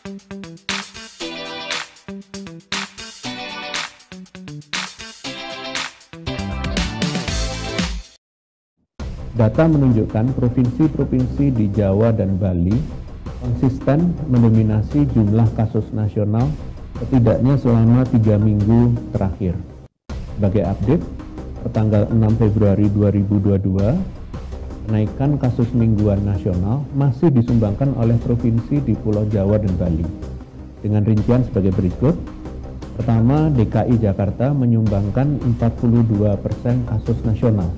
Data menunjukkan provinsi-provinsi di Jawa dan Bali konsisten mendominasi jumlah kasus nasional setidaknya selama 3 minggu terakhir. Sebagai update, pertanggal 6 Februari 2022, kenaikan kasus mingguan nasional masih disumbangkan oleh provinsi di Pulau Jawa dan Bali. Dengan rincian sebagai berikut. Pertama, DKI Jakarta menyumbangkan 42% kasus nasional.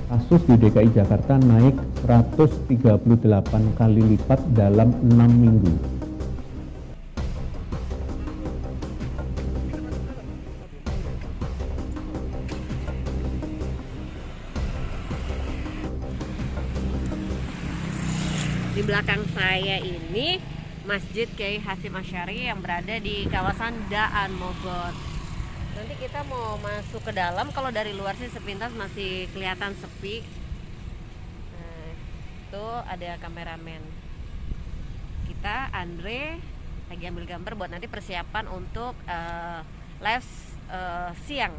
Kasus di DKI Jakarta naik 138 kali lipat dalam 6 minggu. Di belakang saya ini Masjid Kiai Hasyim Asy'ari yang berada di kawasan Daan Mogot. Nanti kita mau masuk ke dalam, kalau dari luar sih sepintas masih kelihatan sepi. Nah, itu ada kameramen kita, Andre, lagi ambil gambar buat nanti persiapan untuk live siang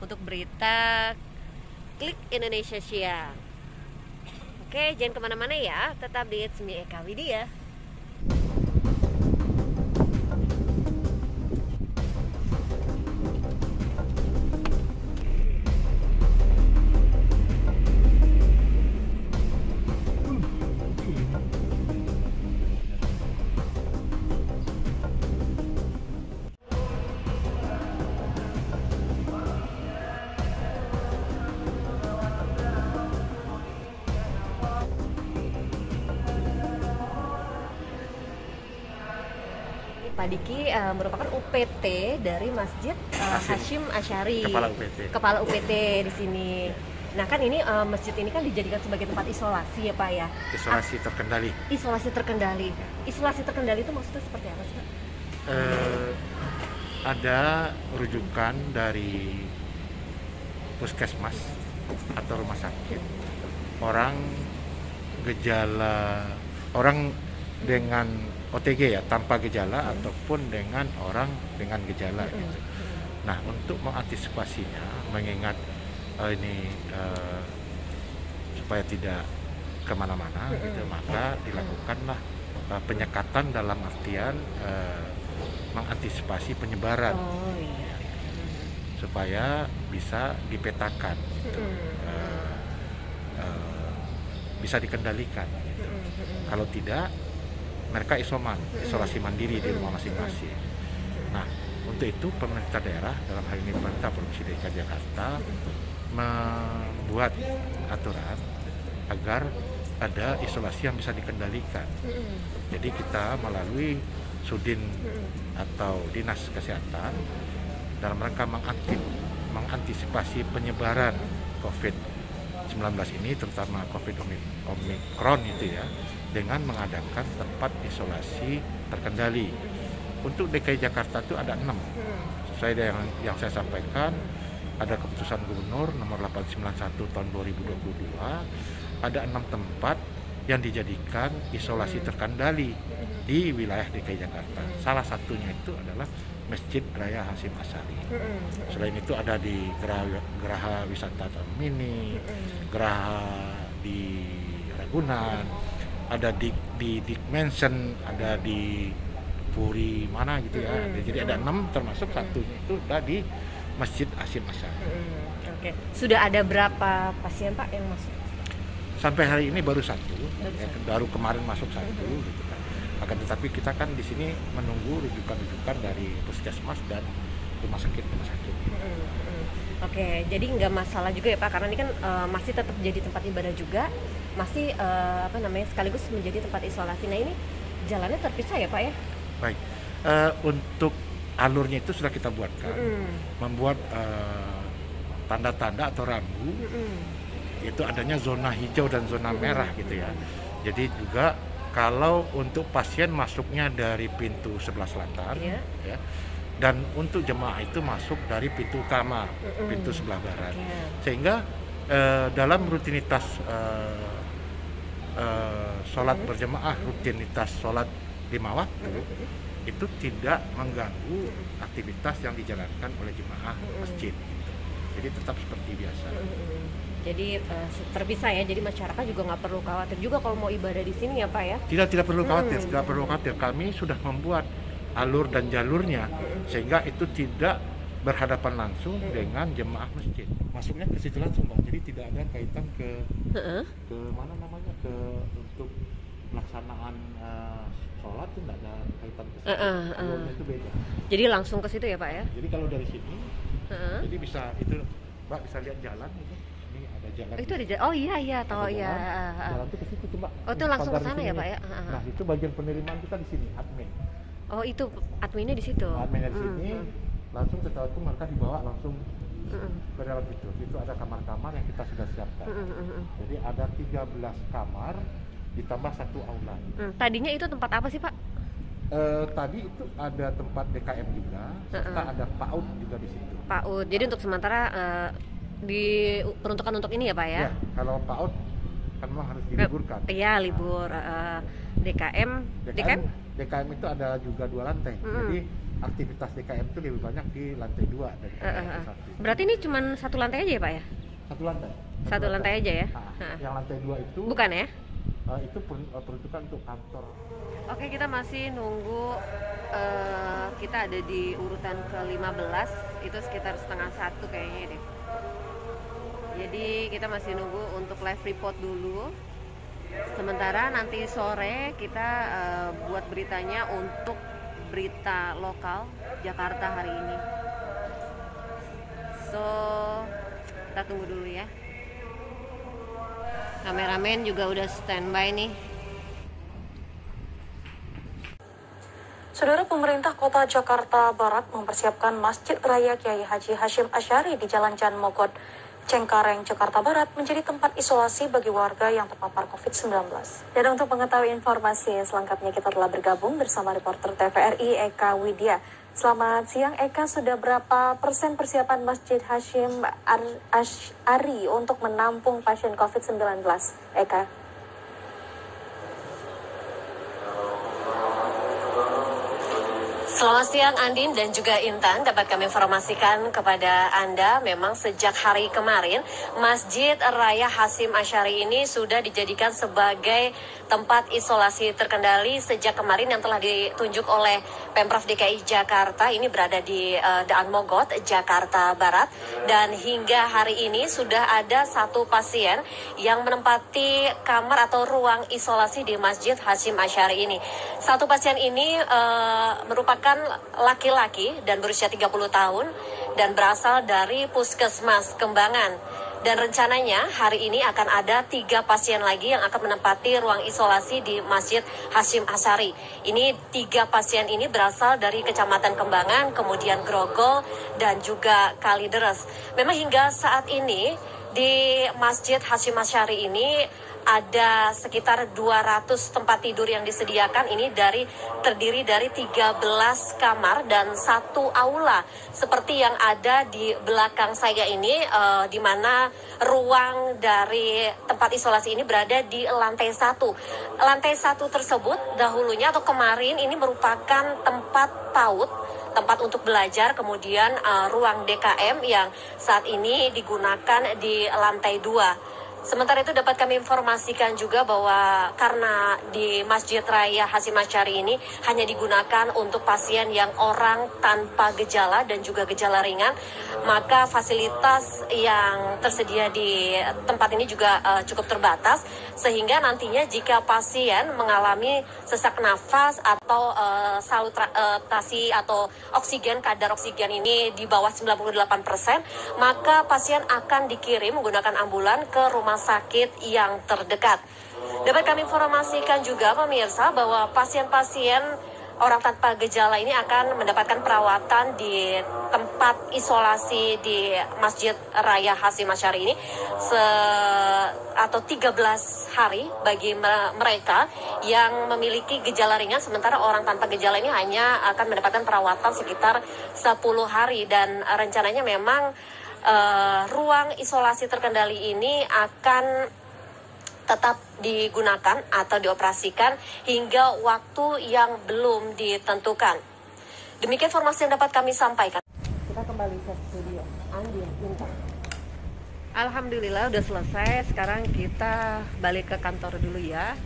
untuk berita Klik Indonesia Siang. Oke, jangan kemana-mana ya, tetap di It's Me Eka Widya. Pak Diki merupakan UPT dari Masjid Hasyim Asy'ari. Kepala UPT di sini. Nah kan ini masjid ini kan dijadikan sebagai tempat isolasi ya Pak ya. Isolasi terkendali. Isolasi terkendali. Isolasi terkendali itu maksudnya seperti apa sih Pak? Ada rujukan dari puskesmas atau rumah sakit. Orang dengan OTG ya, tanpa gejala ataupun dengan orang dengan gejala gitu. Nah, untuk mengantisipasinya, mengingat supaya tidak kemana-mana gitu, maka dilakukanlah penyekatan dalam artian mengantisipasi penyebaran, supaya bisa dipetakan, gitu. Bisa dikendalikan. Gitu. Kalau tidak, mereka isolasi mandiri di rumah masing-masing. Nah, untuk itu pemerintah daerah, dalam hal ini pemerintah Provinsi DKI Jakarta, membuat aturan agar ada isolasi yang bisa dikendalikan. Jadi kita melalui Sudin atau Dinas Kesehatan dalam rangka mengantisipasi penyebaran COVID-19 ini, terutama COVID Omicron itu ya, dengan mengadakan tempat isolasi terkendali. Untuk DKI Jakarta itu ada 6. Sesuai dengan yang saya sampaikan, ada keputusan Gubernur nomor 891 tahun 2022, ada 6 tempat yang dijadikan isolasi terkendali di wilayah DKI Jakarta. Salah satunya itu adalah Masjid Raya Hasyim Asy'ari. Selain itu ada di Geraha Wisata Mini, Geraha di Ragunan, ada di Dimension, ada di Puri mana gitu ya. Jadi ada 6, termasuk satunya itu ada di Masjid Hasyim Asy'ari. Oke. Sudah ada berapa pasien Pak yang masuk? Sampai hari ini baru 1, baru kemarin masuk 1 gitu kan. Akan tetapi kita kan di sini menunggu rujukan-rujukan dari puskesmas dan rumah sakit. Oke, jadi nggak masalah juga ya Pak, karena ini kan masih tetap jadi tempat ibadah juga, masih sekaligus menjadi tempat isolasi. Nah ini jalannya terpisah ya Pak ya? Baik, untuk alurnya itu sudah kita buatkan, membuat tanda-tanda atau rambu, itu adanya zona hijau dan zona merah gitu ya. Jadi juga kalau untuk pasien masuknya dari pintu sebelah selatan, ya, dan untuk jemaah itu masuk dari pintu utama, pintu sebelah barat, sehingga dalam rutinitas sholat berjemaah, rutinitas sholat 5 waktu itu tidak mengganggu aktivitas yang dijalankan oleh jemaah masjid. Jadi tetap seperti biasa. Jadi terpisah ya. Jadi masyarakat juga nggak perlu khawatir juga kalau mau ibadah di sini ya Pak ya? Tidak perlu khawatir, tidak perlu khawatir. Kami sudah membuat alur dan jalurnya sehingga itu tidak berhadapan langsung dengan jemaah masjid. Masuknya ke situ langsung Pak. Jadi tidak ada kaitan ke mana namanya untuk pelaksanaan sholat itu tidak ada kaitan ke situ. Alurnya itu beda. Jadi langsung ke situ ya Pak ya? Jadi kalau dari sini, jadi bisa itu Mbak bisa lihat jalan itu. Ini ada jalan. Itu ada jalan. Oh iya tahu ya. Jalan itu ke situ tuh Mbak. Oh itu langsung ke sana ya Pak ya? Nah itu bagian penerimaan kita di sini, admin. Oh itu adminnya di situ. Adminnya di sini. Langsung setelah itu mereka dibawa langsung ke dalam itu. Itu ada kamar-kamar yang kita sudah siapkan. Jadi ada 13 kamar ditambah 1 aula. Tadinya itu tempat apa sih Pak? Tadi itu ada tempat DKM juga, serta ada PAUD juga di situ. PAUD. Jadi untuk sementara diperuntukkan untuk ini ya Pak ya? Ya, kalau PAUD kan memang harus diliburkan. Iya libur. DKM itu ada juga 2 lantai. Jadi aktivitas DKM itu lebih banyak di lantai 2 daripada lantai 1. Berarti ini cuma 1 lantai aja ya Pak ya? 1 lantai. 1 lantai aja ya? Yang lantai 2 itu bukan ya? Itu peruntukan untuk kantor. Oke, kita masih nunggu. Kita ada di urutan ke-15, itu sekitar 12:30 kayaknya deh. Jadi kita masih nunggu untuk live report dulu. Sementara nanti sore kita buat beritanya untuk berita lokal Jakarta hari ini. So kita tunggu dulu ya. Kameramen juga udah standby nih. Saudara, pemerintah Kota Jakarta Barat mempersiapkan Masjid Raya Kiai Haji Hashim Asy'ari di Jalan Jan Mogot, Cengkareng, Jakarta Barat menjadi tempat isolasi bagi warga yang terpapar COVID-19. Dan untuk mengetahui informasi selengkapnya kita telah bergabung bersama reporter TVRI Eka Widya. Selamat siang Eka, sudah berapa persen persiapan Masjid Hashim Asy'ari untuk menampung pasien COVID-19? Eka. Selamat siang Andin dan juga Intan, dapat kami informasikan kepada Anda memang sejak hari kemarin Masjid Raya Hashim Asy'ari ini sudah dijadikan sebagai tempat isolasi terkendali sejak kemarin yang telah ditunjuk oleh Pemprov DKI Jakarta. Ini berada di Daan Mogot, Jakarta Barat, dan hingga hari ini sudah ada 1 pasien yang menempati kamar atau ruang isolasi di Masjid Hashim Asy'ari ini. 1 pasien ini merupakan laki-laki dan berusia 30 tahun dan berasal dari Puskesmas Kembangan. Dan rencananya hari ini akan ada 3 pasien lagi yang akan menempati ruang isolasi di Masjid Hashim Asy'ari. Ini 3 pasien ini berasal dari Kecamatan Kembangan, kemudian Grogol, dan juga Kalideres. Memang hingga saat ini di Masjid Hashim Asy'ari ini ada sekitar 200 tempat tidur yang disediakan. Ini terdiri dari 13 kamar dan 1 aula seperti yang ada di belakang saya ini, di mana ruang dari tempat isolasi ini berada di lantai 1. Lantai 1 tersebut dahulunya atau kemarin ini merupakan tempat PAUD, tempat untuk belajar, kemudian ruang DKM yang saat ini digunakan di lantai 2. Sementara itu dapat kami informasikan juga bahwa karena di Masjid Raya Hashim Asy'ari ini hanya digunakan untuk pasien yang orang tanpa gejala dan juga gejala ringan, maka fasilitas yang tersedia di tempat ini juga cukup terbatas, sehingga nantinya jika pasien mengalami sesak nafas atau saturasi atau kadar oksigen ini di bawah 98%, maka pasien akan dikirim menggunakan ambulan ke rumah sakit yang terdekat. Dapat kami informasikan juga pemirsa bahwa pasien-pasien orang tanpa gejala ini akan mendapatkan perawatan di tempat isolasi di Masjid Raya Hashim Asy'ari ini atau 13 hari bagi mereka yang memiliki gejala ringan, sementara orang tanpa gejala ini hanya akan mendapatkan perawatan sekitar 10 hari. Dan rencananya memang ruang isolasi terkendali ini akan tetap digunakan atau dioperasikan hingga waktu yang belum ditentukan. Demikian informasi yang dapat kami sampaikan. Kita kembali ke studio. Andi, Intan. Alhamdulillah udah selesai. Sekarang kita balik ke kantor dulu ya.